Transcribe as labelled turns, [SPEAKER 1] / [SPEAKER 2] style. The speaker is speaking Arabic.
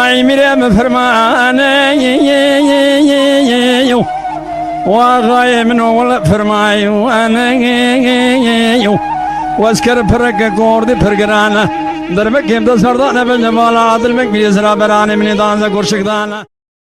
[SPEAKER 1] Ay Miriam فرمان وغاية من ولا فرماي وأنا واسكر فرق قوردي فرقرانا درمك يمد سردانا بالجمال عادل مك بيزرا براني من دانزا قرشك دانا